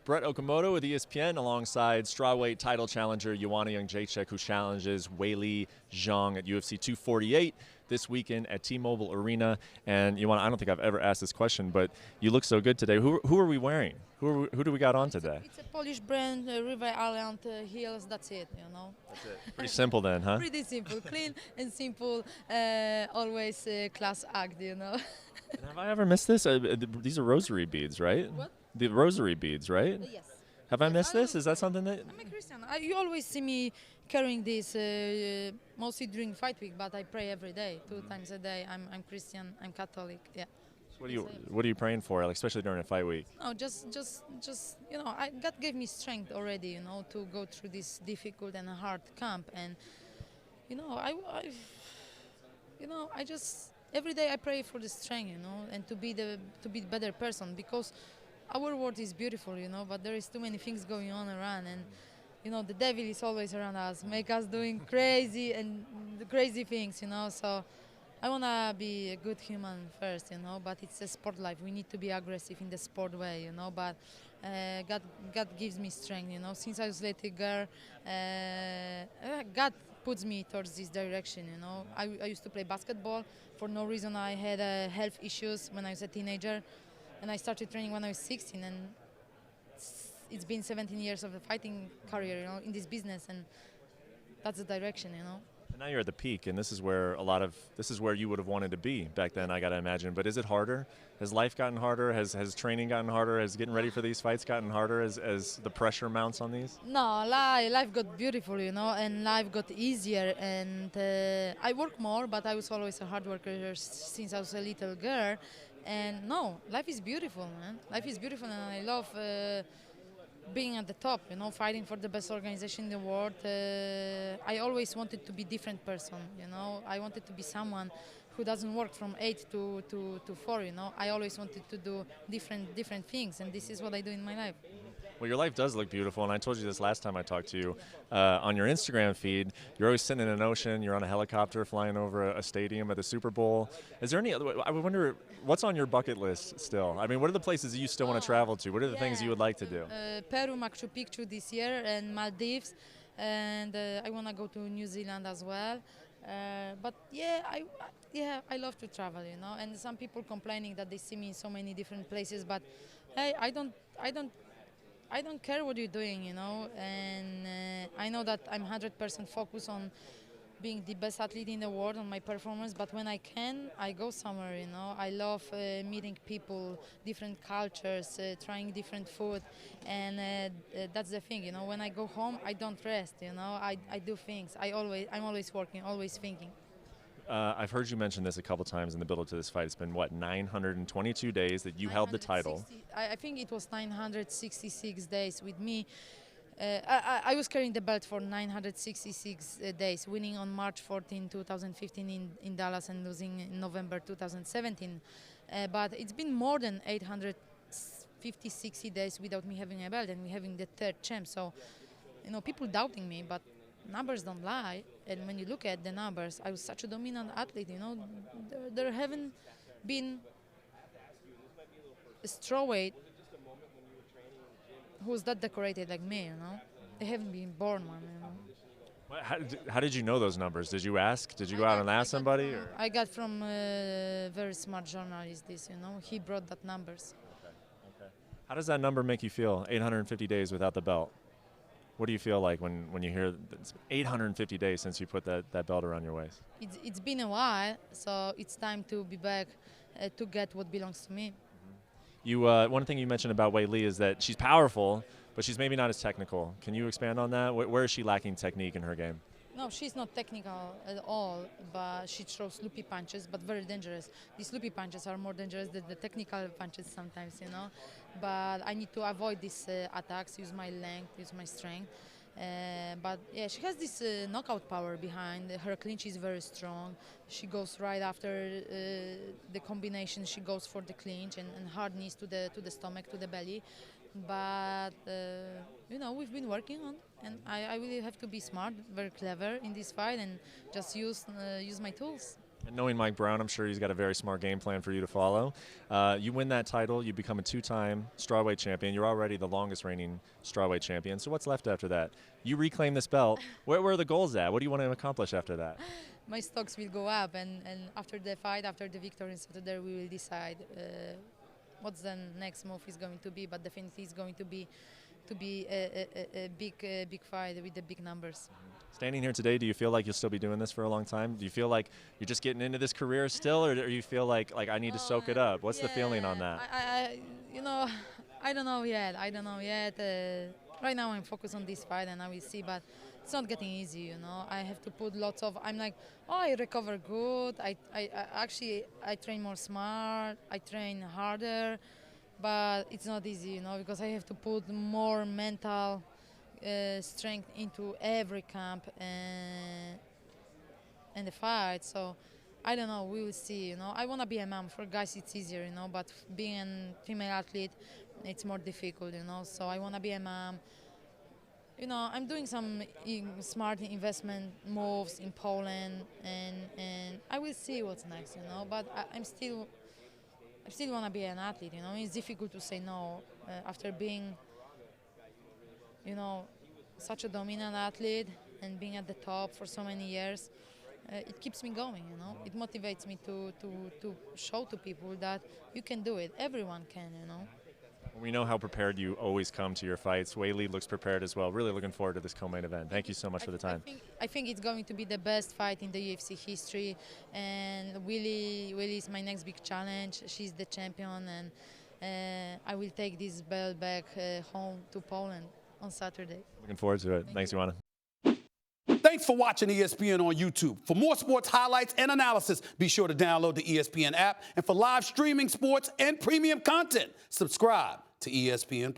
Brett Okamoto with ESPN alongside strawweight title challenger Joanna Jedrzejczyk, who challenges Weili Zhang at UFC 248 this weekend at T-Mobile Arena. And Joanna, I don't think I've ever asked this question, but you look so good today. Who are we wearing? Who do we got on today? It's a Polish brand, River Island heels. That's it, you know. That's it. Pretty simple then, huh? Pretty simple, clean and simple. Always class act, you know. And have I ever missed this? These are rosary beads, right? What? The rosary beads, right? Yes. Have I missed this? Is that something that? I'm a Christian. You always see me carrying this, mostly during fight week, but I pray every day, 2 times a day. I'm Christian. I'm Catholic. Yeah. So what are you praying for, like, especially during a fight week? No, just you know, God gave me strength already, you know, to go through this difficult and hard camp, and you know, I just every day I pray for the strength, you know, and to be the better person, because our world is beautiful, you know, but there is too many things going on around, and you know, the devil is always around us, make us doing crazy things, you know. So I wanna be a good human first, you know, but it's a sport life. We need to be aggressive in the sport way, you know. But God gives me strength, you know. Since I was a little girl, God puts me towards this direction, you know. I used to play basketball. For no reason, I had health issues when I was a teenager, and I started training when I was 16, and it's been 17 years of a fighting career, you know, in this business, and that's the direction, you know. And now you're at the peak, and this is where you would have wanted to be back then, I gotta imagine. But is it harder? Has life gotten harder? Has training gotten harder? Has getting ready for these fights gotten harder as the pressure mounts on these? No, life got beautiful, you know, and life got easier, and I work more, but I was always a hard worker since I was a little girl. And no, life is beautiful, man. Life is beautiful, and I love being at the top, you know, fighting for the best organization in the world. I always wanted to be different person, you know. I wanted to be someone who doesn't work from 8 to 4, you know. I always wanted to do different things, and this is what I do in my life. Well, your life does look beautiful, and I told you this last time I talked to you. On your Instagram feed, you're always sitting in an ocean, you're on a helicopter flying over a stadium at the Super Bowl. Is there any other, I wonder, what's on your bucket list still? I mean, what are the places that you still want to travel to? What are the things you would like to do? Peru, Machu Picchu this year, and Maldives, and I want to go to New Zealand as well. But I love to travel, you know, and some people complaining that they see me in so many different places, but hey, I don't care what you're doing, you know, and I know that I'm 100% focused on being the best athlete in the world, on my performance, but when I can, I go somewhere, you know. I love meeting people, different cultures, trying different food, and that's the thing, you know. When I go home, I don't rest, you know. I do things. I'm always working, always thinking. I've heard you mention this a couple times in the build-up to this fight. It's been, what, 922 days that you held the title? I think it was 966 days with me. I was carrying the belt for 966 days, winning on March 14, 2015 in Dallas, and losing in November 2017. But it's been more than 850, 60 days without me having a belt and me having the 3rd champ. So, you know, people doubting me, but numbers don't lie, and when you look at the numbers, I was such a dominant athlete, you know. There haven't been a strawweight who's that decorated like me, you know. They haven't been born one, you know. How did you know those numbers? Did you ask? Did you go out and ask somebody? I got from a very smart journalist this, you know. He brought that numbers. Okay. How does that number make you feel, 850 days without the belt? What do you feel like when you hear it's 850 days since you put that belt around your waist? It's been a while, so it's time to be back to get what belongs to me. You one thing you mentioned about Weili is that she's powerful, but she's maybe not as technical. Can you expand on that? Where is she lacking technique in her game? No, she's not technical at all, but she throws loopy punches, but very dangerous. These loopy punches are more dangerous than the technical punches sometimes, you know. But I need to avoid these attacks, use my length, use my strength. But yeah, she has this knockout power behind. Her clinch is very strong. She goes right after the combination. She goes for the clinch and hard knees to the stomach, to the belly. But you know, we've been working on, and I really have to be smart, very clever in this fight, and just use my tools. And knowing Mike Brown, I'm sure he's got a very smart game plan for you to follow. You win that title, you become a two-time strawweight champion. You're already the longest reigning strawweight champion. So what's left after that? You reclaim this belt. Where are the goals at? What do you want to accomplish after that? My stocks will go up, and after the fight, after the victory in Saturday, we will decide what's the next move is going to be. But definitely, it's going to be a big fight with the big numbers. Standing here today, do you feel like you'll still be doing this for a long time? Do you feel like you're just getting into this career still, or do you feel like I need to soak it up? What's the feeling on that? I don't know yet. I don't know yet. Right now, I'm focused on this fight, and I will see. But it's not getting easy, you know. I have to put lots of. I'm like, oh, I recover good. I actually train more smart. I train harder, but it's not easy, you know, because I have to put more mental strength into every camp and the fight. So I don't know, we will see, you know. I want to be a mom. For guys it's easier, you know, but being a female athlete, it's more difficult, you know. So I want to be a mom. You know, I'm doing some smart investment moves in Poland, and I will see what's next, you know. But I still want to be an athlete, you know. It's difficult to say no after being, you know, such a dominant athlete and being at the top for so many years. It keeps me going, you know. It motivates me to show to people that you can do it. Everyone can, you know. We know how prepared you always come to your fights. Weili looks prepared as well. Really looking forward to this co-main event. Thank you so much for the time. I think it's going to be the best fight in the UFC history, and Weili is my next big challenge. She's the champion, and I will take this belt back home to Poland on Saturday. Looking forward to it. Thanks, Joanna. Thanks for watching ESPN on YouTube. For more sports highlights and analysis, be sure to download the ESPN app. And for live streaming sports and premium content, subscribe to ESPN+.